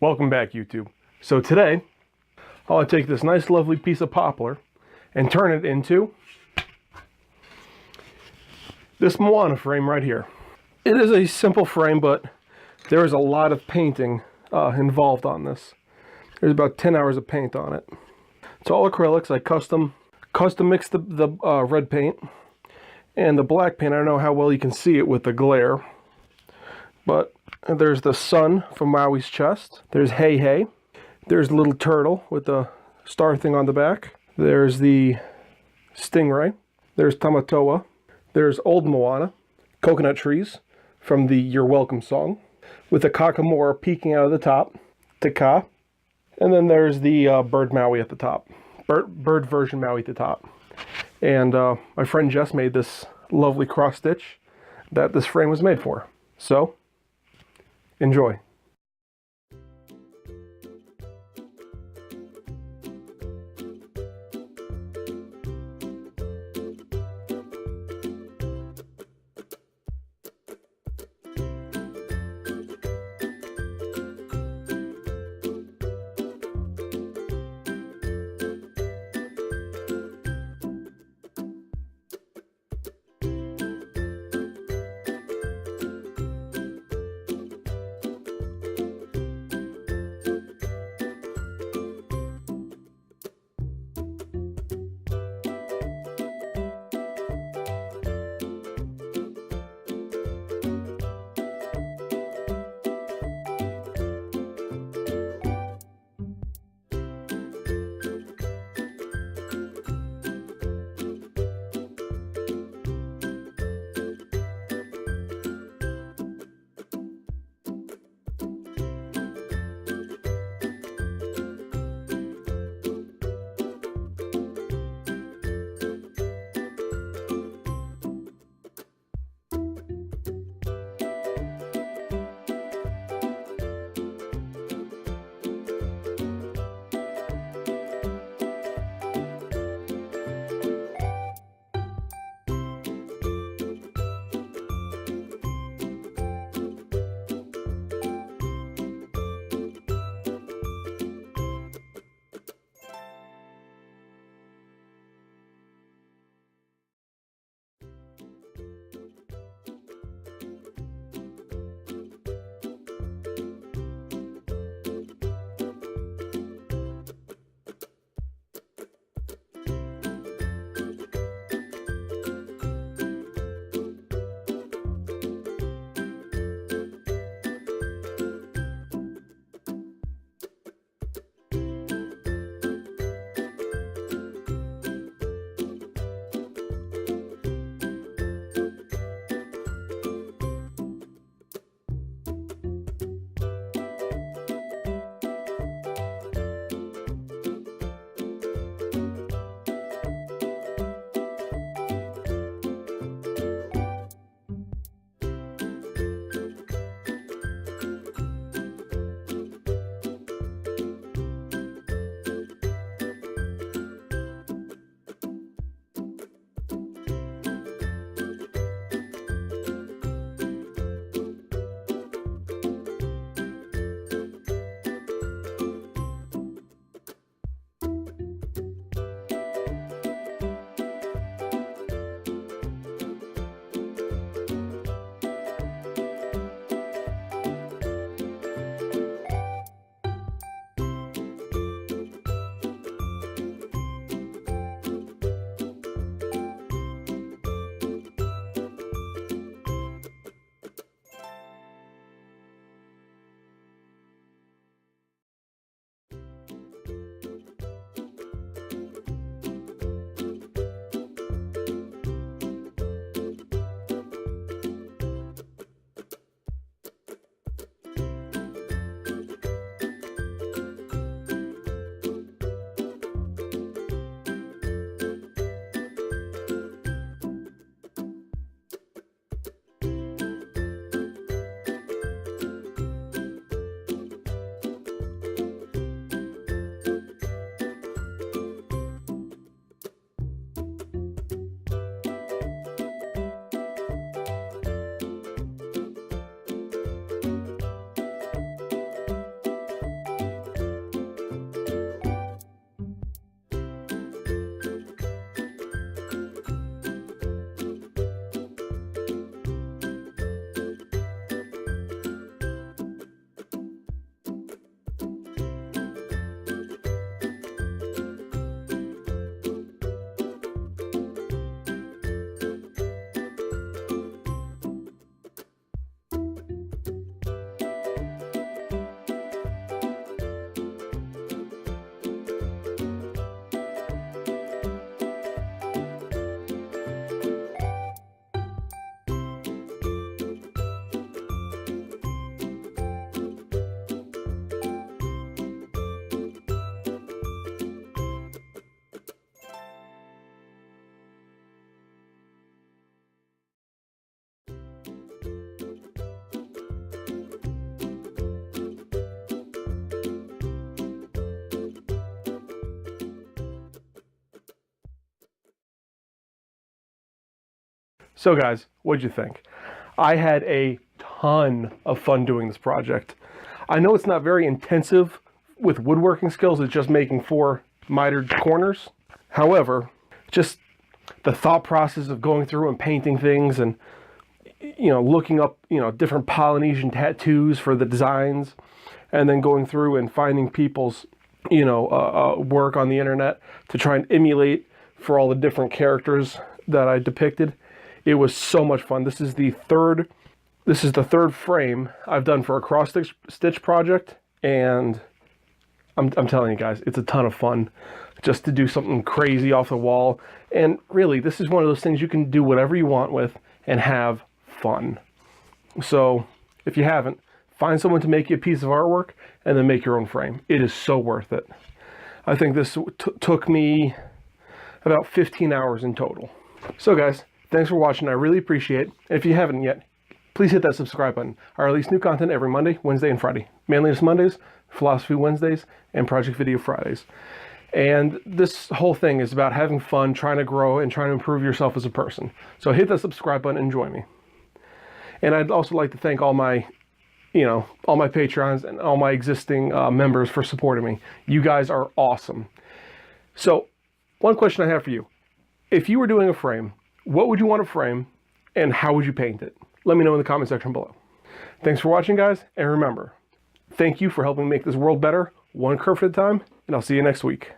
Welcome back, YouTube. So today, I want to take this nice lovely piece of poplar and turn it into this Moana frame right here. It is a simple frame, but there is a lot of painting involved on this. There's about 10 hours of paint on it. It's all acrylics. I custom mixed the red paint and the black paint. I don't know how well you can see it with the glare, but there's the sun from Maui's chest. There's Hey Hey. There's the little turtle with the star thing on the back. There's the stingray. There's Tamatoa. There's Old Moana. Coconut trees from the You're Welcome song, with the Kakamora peeking out of the top. Taka. And then there's the bird Maui at the top. Bird version Maui at the top. And my friend Jess made this lovely cross stitch that this frame was made for. So, enjoy. So guys, what'd you think? I had a ton of fun doing this project. I know it's not very intensive with woodworking skills, it's just making 4 mitered corners. However, just the thought process of going through and painting things and, you know, looking up, you know, different Polynesian tattoos for the designs, and then going through and finding people's, you know, work on the internet to try and emulate for all the different characters that I depicted. It was so much fun. This is the third frame I've done for a cross stitch project, and I'm telling you guys, it's a ton of fun just to do something crazy off the wall. And really, this is one of those things you can do whatever you want with and have fun. So if you haven't, find someone to make you a piece of artwork and then make your own frame. It is so worth it. I think this took me about 15 hours in total. So guys, thanks for watching. I really appreciate it. If you haven't yet, please hit that subscribe button. I release new content every Monday, Wednesday, and Friday. Manliness Mondays, Philosophy Wednesdays, and Project Video Fridays. And this whole thing is about having fun, trying to grow, and trying to improve yourself as a person. So hit that subscribe button and join me. And I'd also like to thank all my, you know, all my Patreons and all my existing members for supporting me. You guys are awesome. So one question I have for you. If you were doing a frame, what would you want to frame and how would you paint it? Let me know in the comment section below. Thanks for watching, guys. And remember, thank you for helping make this world better, one kerf at a time, and I'll see you next week.